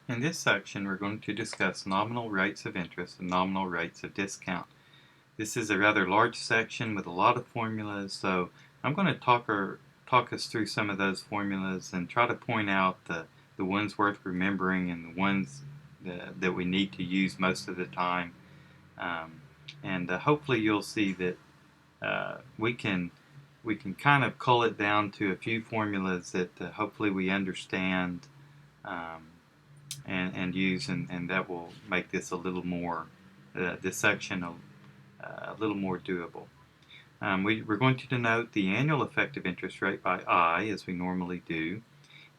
In this section, we're going to discuss nominal rates of interest and nominal rates of discount. This is a rather large section with a lot of formulas, so I'm going to talk us through some of those formulas and try to point out the ones worth remembering and the ones that we need to use most of the time. And hopefully you'll see that we can kind of cull it down to a few formulas that hopefully we understand and use, and that will make this a little more, this section a little more doable. We're going to denote the annual effective interest rate by I, as we normally do,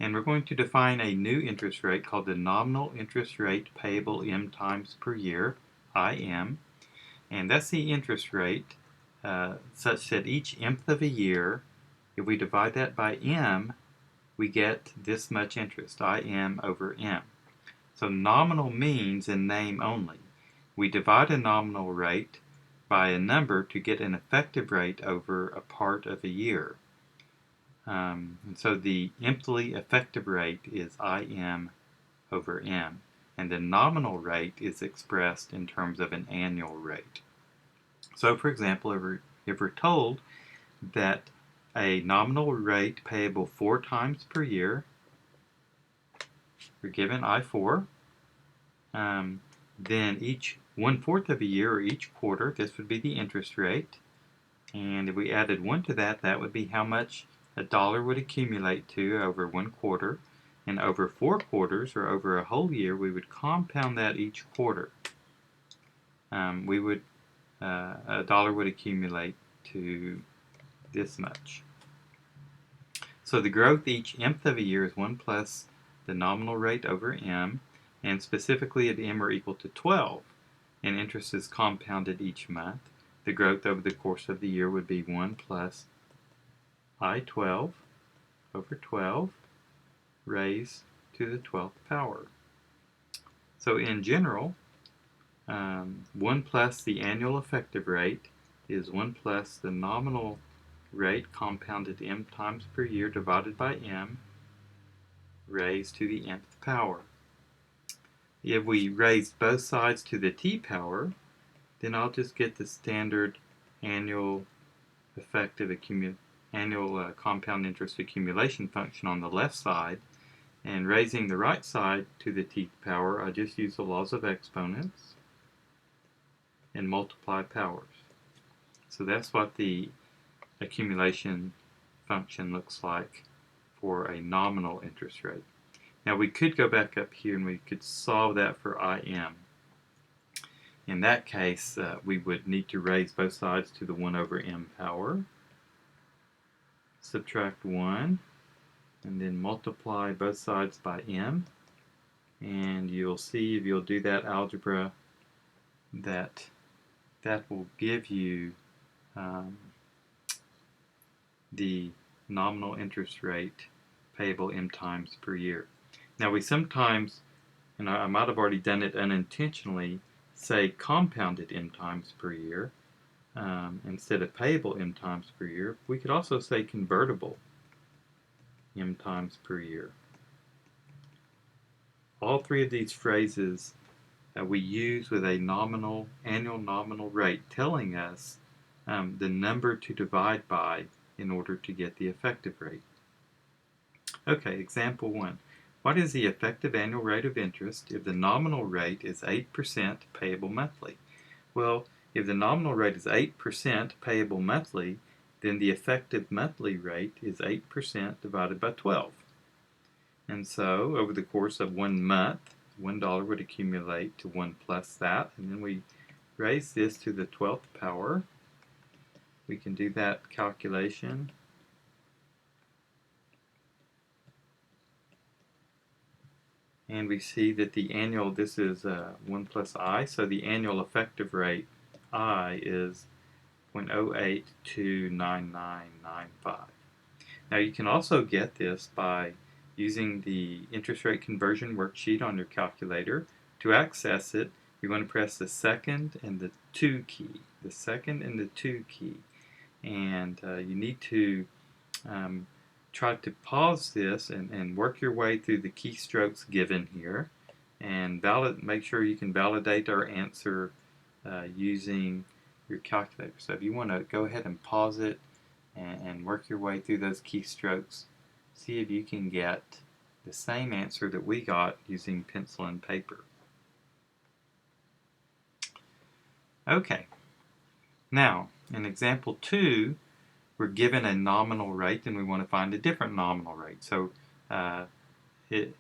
and we're going to define a new interest rate called the nominal interest rate payable M times per year, IM, and that's the interest rate such that each mth of a year, if we divide that by M, we get this much interest, IM over M. So nominal means in name only. We divide a nominal rate by a number to get an effective rate over a part of a year. And so the mthly effective rate is IM over M, and the nominal rate is expressed in terms of an annual rate. So for example, if we're told that a nominal rate payable 4 times per year, we're given I4, then each 1/4 of a year or each quarter, this would be the interest rate. And if we added 1 to that, that would be how much a dollar would accumulate to over 1/4. And over 4 quarters, or over a whole year, we would compound that each quarter. A dollar would accumulate to this much. So the growth each mth of a year is 1 plus the nominal rate over M, and specifically at M are equal to 12, and interest is compounded each month. The growth over the course of the year would be 1 plus I12 over 12 raised to the 12th power. So in general, 1 plus the annual effective rate is 1 plus the nominal rate compounded M times per year divided by M raised to the nth power. If we raised both sides to the t power, then I'll just get the standard annual compound interest accumulation function on the left side, and raising the right side to the tth power, I just use the laws of exponents and multiply powers. So that's what the accumulation function looks like for a nominal interest rate. Now we could go back up here and we could solve that for IM. In that case, we would need to raise both sides to the 1 over M power, subtract 1, and then multiply both sides by M. And you'll see, if you'll do that algebra, that will give you the nominal interest rate payable M times per year. Now we sometimes, and I might have already done it unintentionally, say compounded M times per year instead of payable M times per year. We could also say convertible M times per year. All three of these phrases we use with a annual nominal rate telling us the number to divide by in order to get the effective rate. Okay, example 1. What is the effective annual rate of interest if the nominal rate is 8% payable monthly? Well, if the nominal rate is 8% payable monthly, then the effective monthly rate is 8% divided by 12. And so, over the course of 1 month, $1 would accumulate to 1 plus that, and then we raise this to the 12th power. We can do that calculation. And we see that the annual, this is 1 plus I, so the annual effective rate, I, is 0.08229995. Now you can also get this by using the interest rate conversion worksheet on your calculator. To access it, you're going to press the second and the 2 key. The second and the 2 key. And you need to try to pause this and work your way through the keystrokes given here. and make sure you can validate our answer using your calculator. So if you want to go ahead and pause it and work your way through those keystrokes, see if you can get the same answer that we got using pencil and paper. Okay, now in example 2, we're given a nominal rate and we want to find a different nominal rate. So in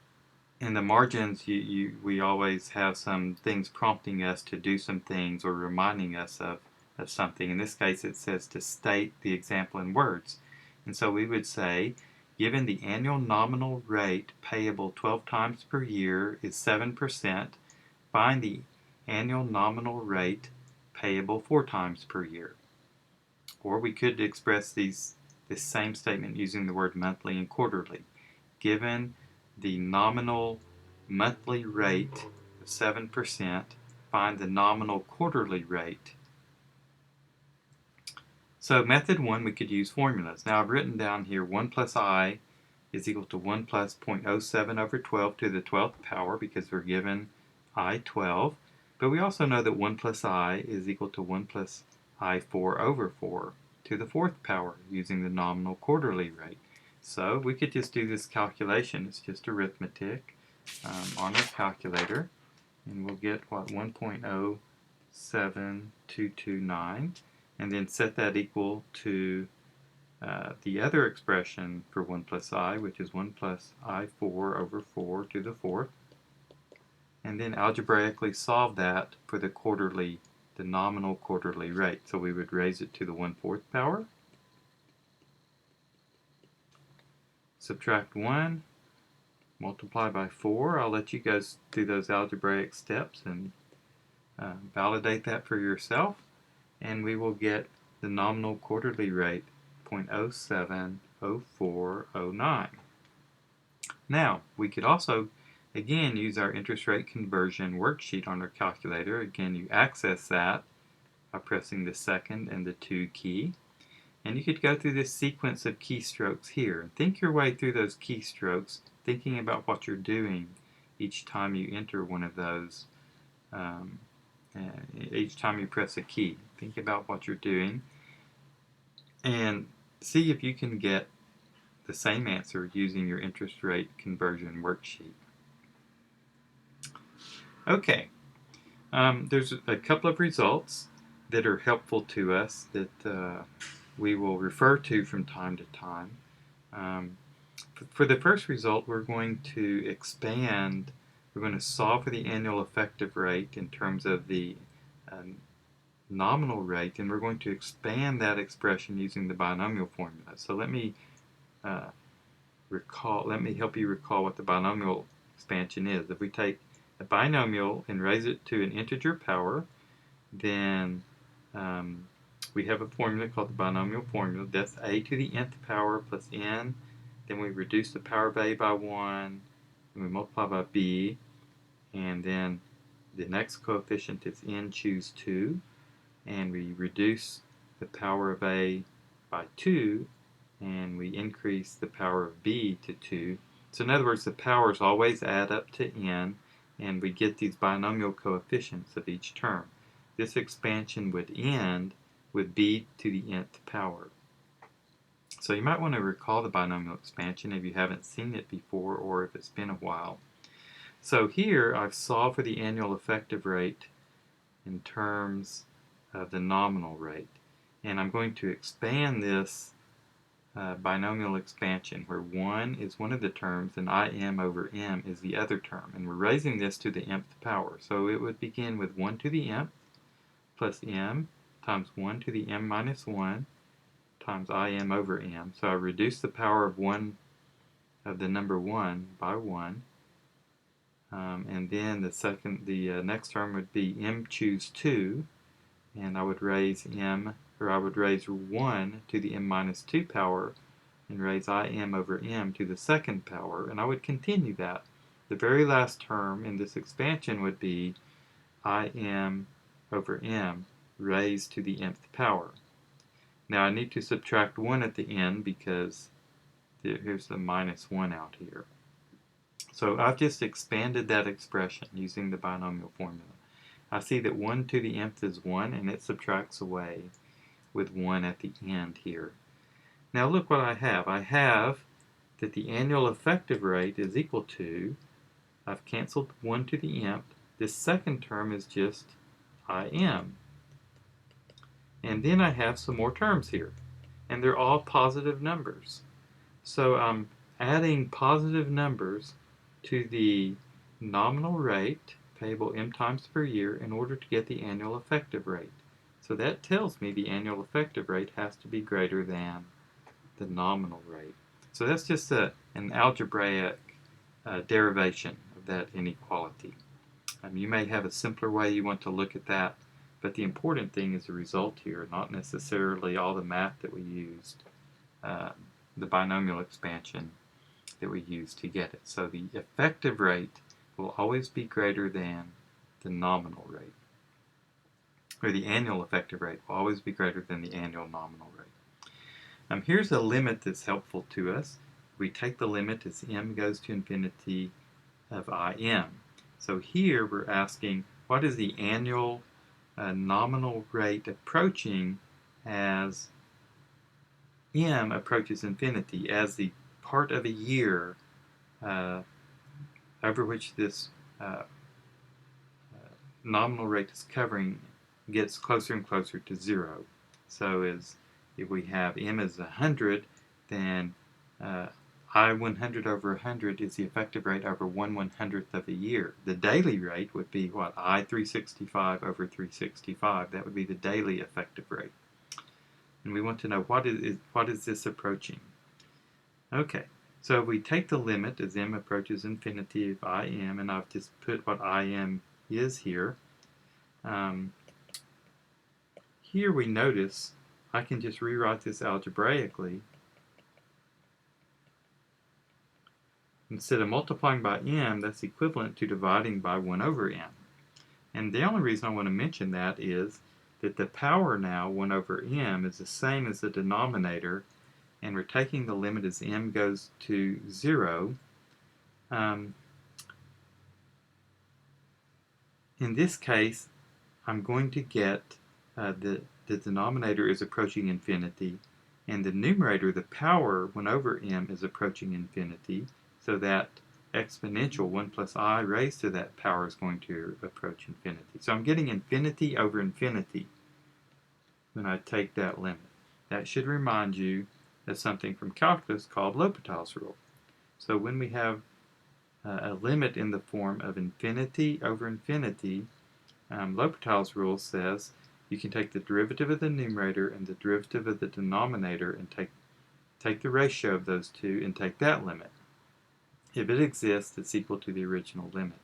the margins, we always have some things prompting us to do some things or reminding us of something. In this case, it says to state the example in words. And so we would say, given the annual nominal rate payable 12 times per year is 7%, find the annual nominal rate payable 4 times per year. Or we could express this same statement using the word monthly and quarterly. Given the nominal monthly rate of 7%, find the nominal quarterly rate. So method 1, we could use formulas. Now I've written down here 1 plus I is equal to 1 plus 0.07 over 12 to the 12th power because we're given I 12. But we also know that 1 plus I is equal to 1 plus I 4 over 4 to the 4th power using the nominal quarterly rate. So we could just do this calculation. It's just arithmetic on our calculator, and we'll get what 1.07229, and then set that equal to the other expression for 1 plus I, which is 1 plus I4 over 4 to the 4th, and then algebraically solve that for the nominal quarterly rate. So we would raise it to the 1/4 power, subtract 1, multiply by 4. I'll let you guys do those algebraic steps and validate that for yourself, and we will get the nominal quarterly rate 0.070409. Now, we could also, again, use our interest rate conversion worksheet on our calculator. Again, you access that by pressing the 2nd and the 2 key. And you could go through this sequence of keystrokes here. Think your way through those keystrokes, thinking about what you're doing each time you enter one of those. Each time you press a key, think about what you're doing and see if you can get the same answer using your interest rate conversion worksheet. Okay, there's a couple of results that are helpful to us that we will refer to from time to time. For the first result, we're going to expand. We're going to solve for the annual effective rate in terms of the nominal rate, and we're going to expand that expression using the binomial formula. So let me help you recall what the binomial expansion is. If we take a binomial and raise it to an integer power, then we have a formula called the binomial formula. That's a to the nth power plus n. Then we reduce the power of a by 1, and we multiply by b, and then the next coefficient is n choose 2, and we reduce the power of a by 2, and we increase the power of b to 2. So in other words, the powers always add up to n, and we get these binomial coefficients of each term. This expansion would end with b to the nth power. So you might want to recall the binomial expansion if you haven't seen it before or if it's been a while. So here I've solved for the annual effective rate in terms of the nominal rate. And I'm going to expand this binomial expansion where 1 is one of the terms and im over m is the other term. And we're raising this to the nth power. So it would begin with 1 to the nth plus m times 1 to the m minus 1 times im over m. So I reduce the power of the number 1 by 1. And then the next term would be m choose 2, and I would raise 1 to the m minus 2 power and raise im over m to the 2nd power, and I would continue that. The very last term in this expansion would be im over m raised to the nth power. Now I need to subtract 1 at the end because here's the minus 1 out here. So I've just expanded that expression using the binomial formula. I see that 1 to the nth is 1, and it subtracts away with 1 at the end here. Now look what I have. I have that the annual effective rate is equal to, I've canceled 1 to the nth. This second term is just Im. And then I have some more terms here, and they're all positive numbers. So I'm adding positive numbers to the nominal rate, payable m times per year, in order to get the annual effective rate. So that tells me the annual effective rate has to be greater than the nominal rate. So that's just an algebraic derivation of that inequality. You may have a simpler way you want to look at that, but the important thing is the result here, not necessarily all the math that we used, the binomial expansion that we used to get it. So the effective rate will always be greater than the nominal rate, or the annual effective rate will always be greater than the annual nominal rate. Here's a limit that's helpful to us. We take the limit as m goes to infinity of Im. So here we're asking, what is the annual nominal rate approaching as m approaches infinity, as the part of a year over which this nominal rate is covering gets closer and closer to 0. So if we have m as 100, then I 100 over 100 is the effective rate over 1/100th of a year. The daily rate would be what? I 365 over 365. That would be the daily effective rate. And we want to know what is this approaching. Okay, so if we take the limit as m approaches infinity of Im, and I've just put what Im is here. Here we notice I can just rewrite this algebraically. Instead of multiplying by m, that's equivalent to dividing by 1 over m. And the only reason I want to mention that is that the power now, 1 over m, is the same as the denominator, and we're taking the limit as m goes to 0. In this case, I'm going to get the denominator is approaching infinity, and the numerator, the power 1 over m, is approaching infinity. So that exponential 1 plus I raised to that power is going to approach infinity. So I'm getting infinity over infinity when I take that limit. That should remind you of something from calculus called L'Hopital's rule. So when we have a limit in the form of infinity over infinity, L'Hopital's rule says you can take the derivative of the numerator and the derivative of the denominator and take the ratio of those two and take that limit. If it exists, it's equal to the original limit.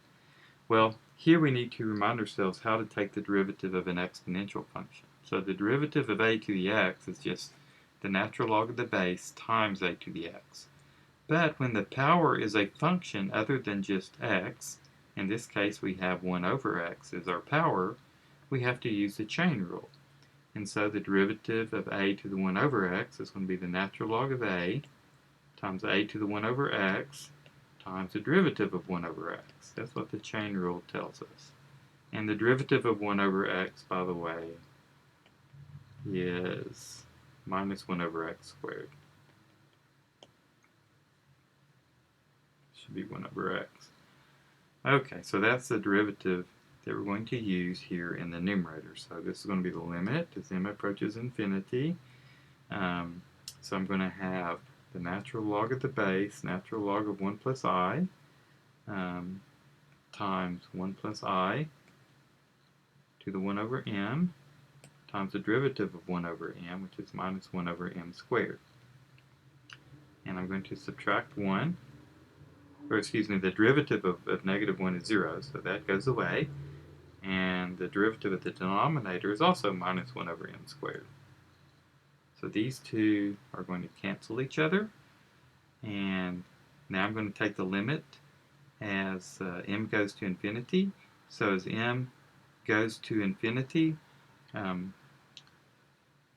Well, here we need to remind ourselves how to take the derivative of an exponential function. So the derivative of a to the x is just the natural log of the base times a to the x. But when the power is a function other than just x, in this case we have 1 over x as our power, we have to use the chain rule. And so the derivative of a to the 1 over x is going to be the natural log of a times a to the 1 over x times the derivative of 1 over x. That's what the chain rule tells us. And the derivative of 1 over x, by the way, is minus 1 over x squared. Should be 1 over x. Okay, so that's the derivative that we're going to use here in the numerator. So this is going to be the limit as m approaches infinity. So I'm going to have the natural log of the base, natural log of 1 plus I, times 1 plus I to the 1 over m, times the derivative of 1 over m, which is minus 1 over m squared. And I'm going to subtract 1, or excuse me, the derivative of negative 1 is 0, so that goes away. And the derivative of the denominator is also minus 1 over m squared. So these two are going to cancel each other. And now I'm going to take the limit as m goes to infinity. So as m goes to infinity, 1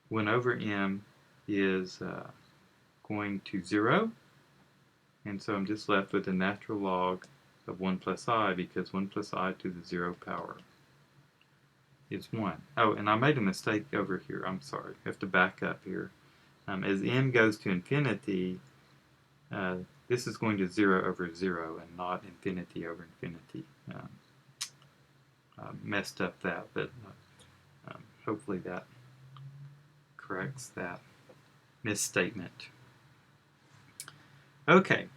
over m is going to 0. And so I'm just left with the natural log of 1 plus I, because 1 plus I to the 0 power is 1. Oh, and I made a mistake over here. I'm sorry. I have to back up here. As m goes to infinity, this is going to 0 over 0 and not infinity over infinity. Messed up that, but hopefully that corrects that misstatement. Okay,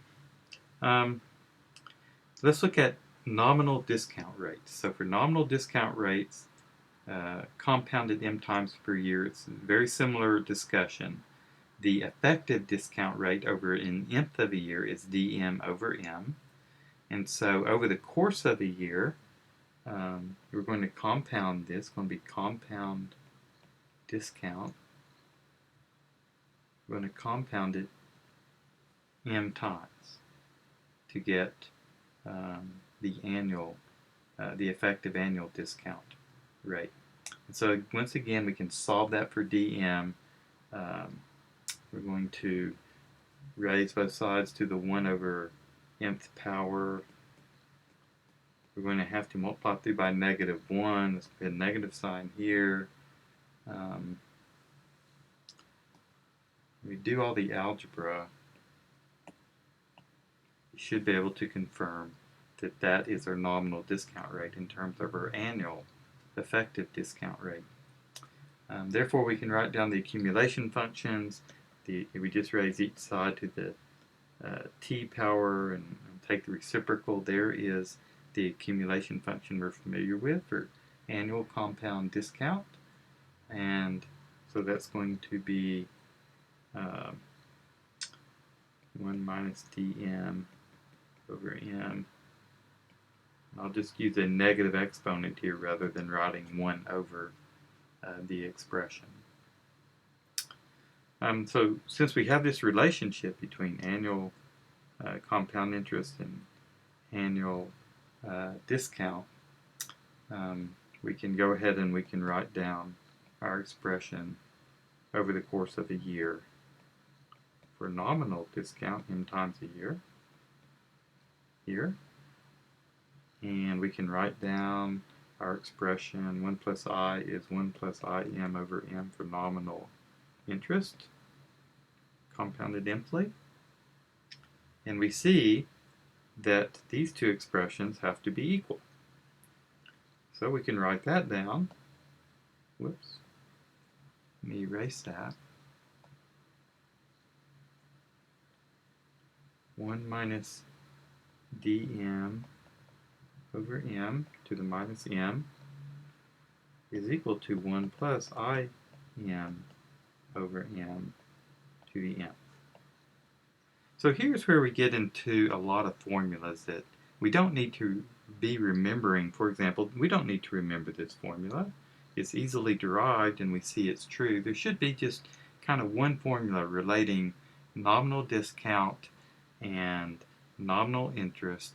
let's look at nominal discount rates. So for nominal discount rates, compounded m times per year, it's a very similar discussion. The effective discount rate over an nth of a year is dm over m. And so over the course of a year, we're going to compound this. It's going to be compound discount. We're going to compound it m times to get the effective annual discount rate. And so once again, we can solve that for dm. We're going to raise both sides to the 1 over nth power. We're going to have to multiply through by -1. Let's put a negative sign here. We do all the algebra. We should be able to confirm that that is our nominal discount rate in terms of our annual effective discount rate. Therefore, we can write down the accumulation functions. We just raise each side to the t power and take the reciprocal. There is the accumulation function we're familiar with for annual compound discount. And so that's going to be 1 minus dm over m. I'll just use a negative exponent here rather than writing 1 over the expression. So since we have this relationship between annual compound interest and annual discount, we can go ahead and we can write down our expression over the course of a year for nominal discount m times a year here. And we can write down our expression 1 plus I is 1 plus im over m for nominal interest, compounded mthly. And we see that these two expressions have to be equal. So we can write that down. Whoops. Let me erase that. 1 minus dm over m to the minus m is equal to 1 plus im over m to the m. So here's where we get into a lot of formulas that we don't need to be remembering. For example, we don't need to remember this formula. It's easily derived and we see it's true. There should be just kind of one formula relating nominal discount and nominal interest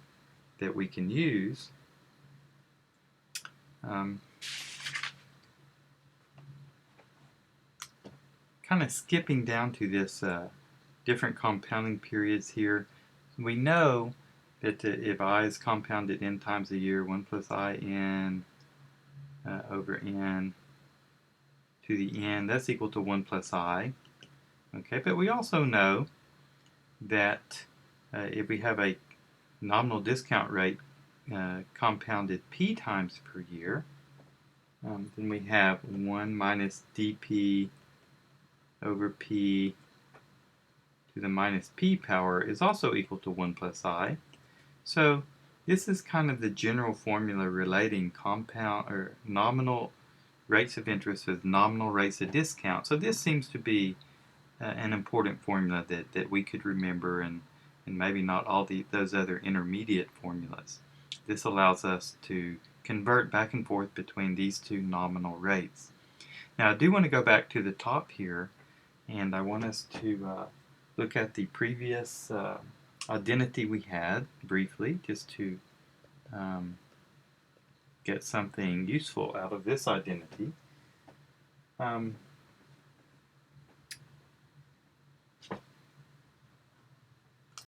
that we can use. Kind of skipping down to this different compounding periods here. We know that if I is compounded n times a year, 1 plus in over n to the n, that's equal to 1 plus I. Okay, but we also know that if we have a nominal discount rate compounded p times per year, then we have 1 minus dp over p to the minus p power is also equal to 1 plus I. So this is kind of the general formula relating compound or nominal rates of interest with nominal rates of discount. So this seems to be an important formula that we could remember, and maybe not all those other intermediate formulas. This allows us to convert back and forth between these two nominal rates. Now I do want to go back to the top here, and I want us to look at the previous identity we had briefly, just to get something useful out of this identity.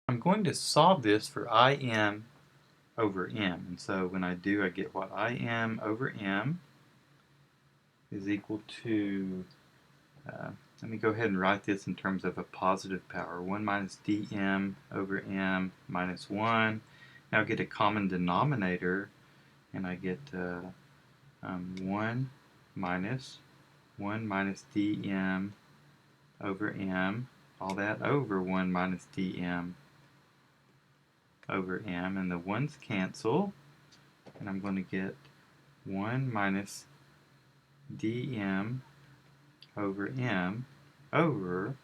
I'm going to solve this for Im over m. And so when I do, I get what Im over m is equal to, let me go ahead and write this in terms of a positive power. 1 minus dm over m minus 1. Now I get a common denominator, and I get 1 minus dm over m, all that over 1 minus dm over m, and the 1's cancel, and I'm going to get 1 minus dm over m over,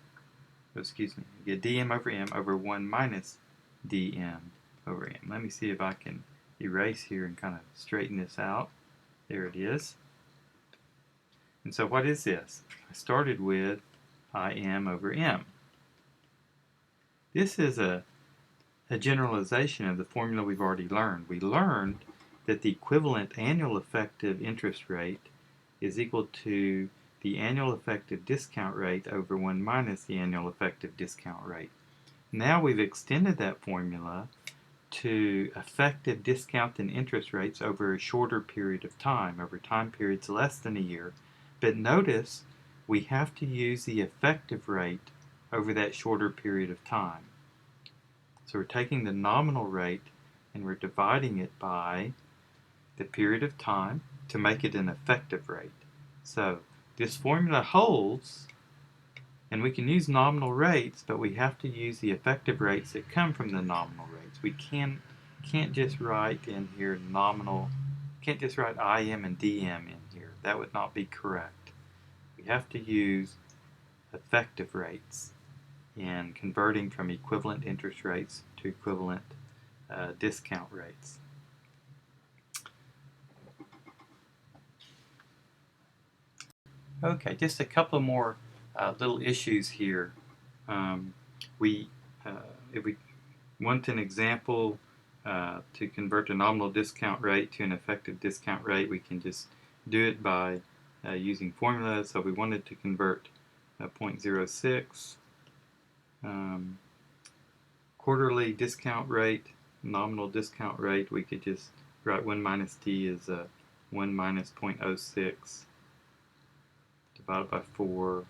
excuse me, I get dm over m over 1 minus dm over m. Let me see if I can erase here and kind of straighten this out. There it is. And so what is this? I started with Im over m. This is a generalization of the formula we've already learned. We learned that the equivalent annual effective interest rate is equal to the annual effective discount rate over 1 minus the annual effective discount rate. Now we've extended that formula to effective discount and interest rates over a shorter period of time, over time periods less than a year. But notice we have to use the effective rate over that shorter period of time. So we're taking the nominal rate and we're dividing it by the period of time to make it an effective rate. So this formula holds, and we can use nominal rates, but we have to use the effective rates that come from the nominal rates. We can't just write in here nominal, can't just write Im and dm in here. That would not be correct. We have to use effective rates in converting from equivalent interest rates to equivalent discount rates. Okay, just a couple more little issues here. If we want an example to convert a nominal discount rate to an effective discount rate, we can just do it by using formulas. So we wanted to convert 0.06 quarterly discount rate, nominal discount rate. We could just write 1 minus d as 1 minus 0.06 divided by 4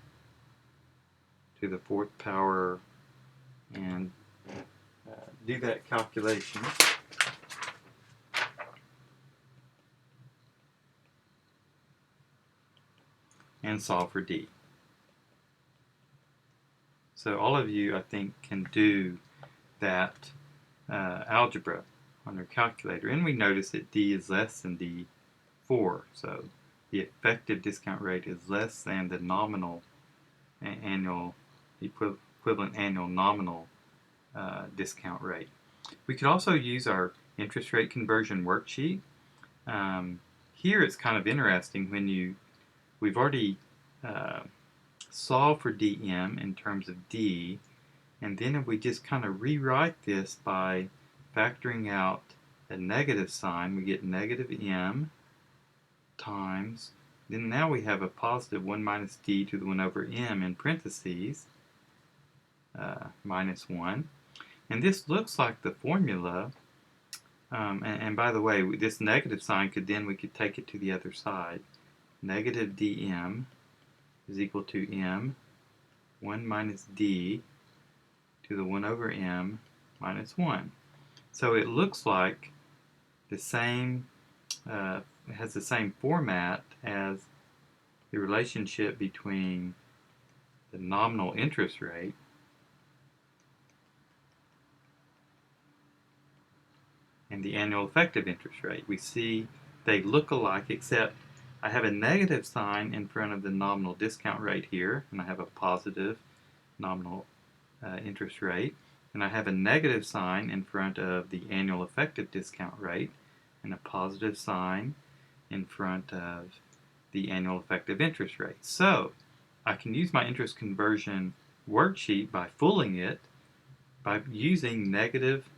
to the 4th power, and do that calculation. And solve for d. So all of you, I think, can do that algebra on your calculator. And we notice that d is less than d4. So the effective discount rate is less than the nominal annual equivalent annual nominal discount rate. We could also use our interest rate conversion worksheet. Here it's kind of interesting when we've already solved for dm in terms of d, and then if we just kind of rewrite this by factoring out a negative sign, we get negative m times, then now we have a positive 1 minus d to the 1 over m in parentheses, minus 1. And this looks like the formula, and by the way, this negative sign we could take it to the other side. Negative dm is equal to m 1 minus d to the 1 over m minus 1. So it looks like the same, it has the same format as the relationship between the nominal interest rate and the annual effective interest rate. We see they look alike, except I have a negative sign in front of the nominal discount rate here, and I have a positive nominal interest rate, and I have a negative sign in front of the annual effective discount rate, and a positive sign in front of the annual effective interest rate. So I can use my interest conversion worksheet by fooling it by using negative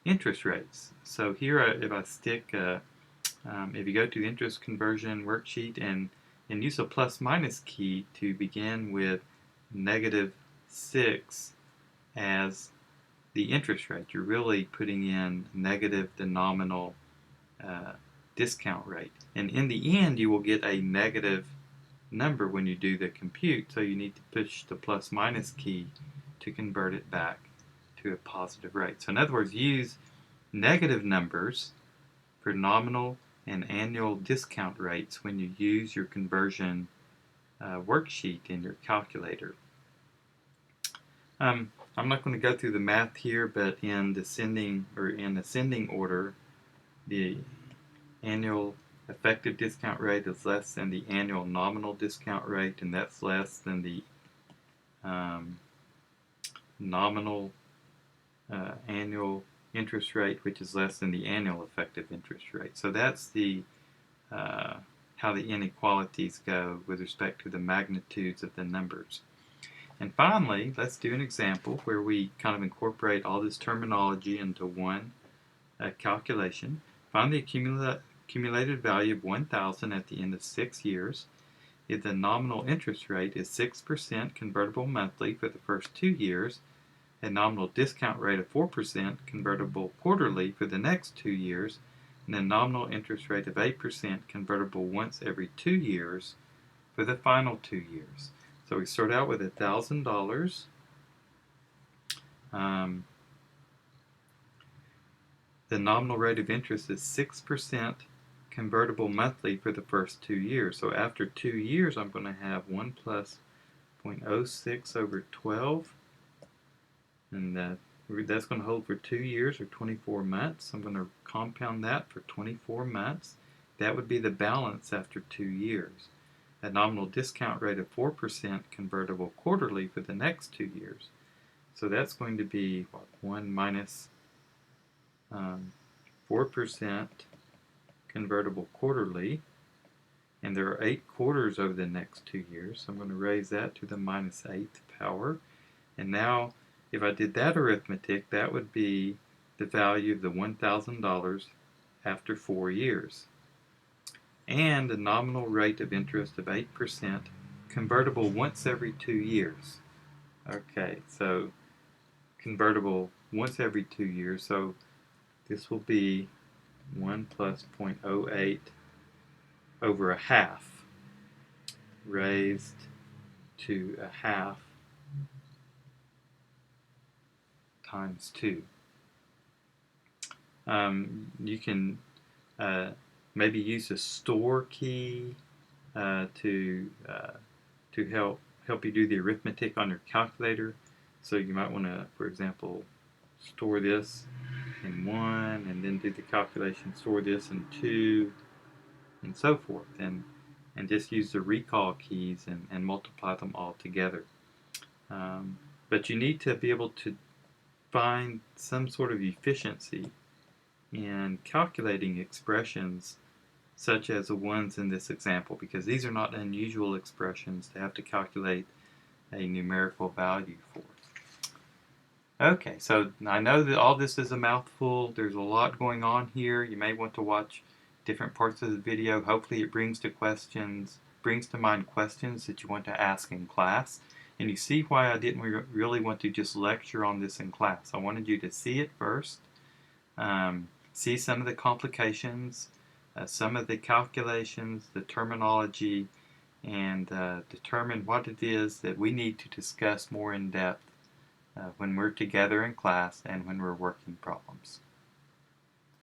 interest rates. So here, if I stick, if you go to the interest conversion worksheet and use a plus minus key to begin with negative 6 as the interest rate. You're really putting in negative the nominal discount rate. And in the end, you will get a negative number when you do the compute, so you need to push the plus minus key to convert it back to a positive rate. So in other words, use negative numbers for nominal and annual discount rates when you use your conversion worksheet in your calculator. I'm not going to go through the math here, but in descending or in ascending order, the annual effective discount rate is less than the annual nominal discount rate, and that's less than the nominal annual interest rate, which is less than the annual effective interest rate. So that's the how the inequalities go with respect to the magnitudes of the numbers. And finally, let's do an example where we kind of incorporate all this terminology into one calculation. Find the accumulated value of 1,000 at the end of 6 years. If the nominal interest rate is 6% convertible monthly for the first 2 years, a nominal discount rate of 4% convertible quarterly for the next 2 years, and a nominal interest rate of 8% convertible once every 2 years for the final 2 years. So we start out with $1,000. The nominal rate of interest is 6% convertible monthly for the first 2 years. So after 2 years, I'm going to have 1 plus 0.06 over 12. And that's going to hold for 2 years or 24 months. I'm going to compound that for 24 months. That would be the balance after 2 years. A nominal discount rate of 4% convertible quarterly for the next 2 years. So that's going to be 1 minus 4% convertible quarterly. And there are 8 quarters over the next 2 years. So I'm going to raise that to the minus 8th power. And now, if I did that arithmetic, that would be the value of the $1,000 after 4 years. And a nominal rate of interest of 8% convertible once every 2 years. Okay, so convertible once every 2 years. So this will be 1 plus 0.08 over a half raised to a half times 2. You can maybe use a store key to help you do the arithmetic on your calculator. So you might want to, for example, store this in 1 and then do the calculation, store this in 2, and so forth, and just use the recall keys and multiply them all together. But you need to be able to find some sort of efficiency in calculating expressions such as the ones in this example, because these are not unusual expressions to have to calculate a numerical value for. Okay, so I know that all this is a mouthful. There's a lot going on here. You may want to watch different parts of the video. Hopefully it brings to mind questions that you want to ask in class. And you see why I didn't really want to just lecture on this in class. I wanted you to see it first, see some of the complications, some of the calculations, the terminology, and determine what it is that we need to discuss more in depth when we're together in class and when we're working problems.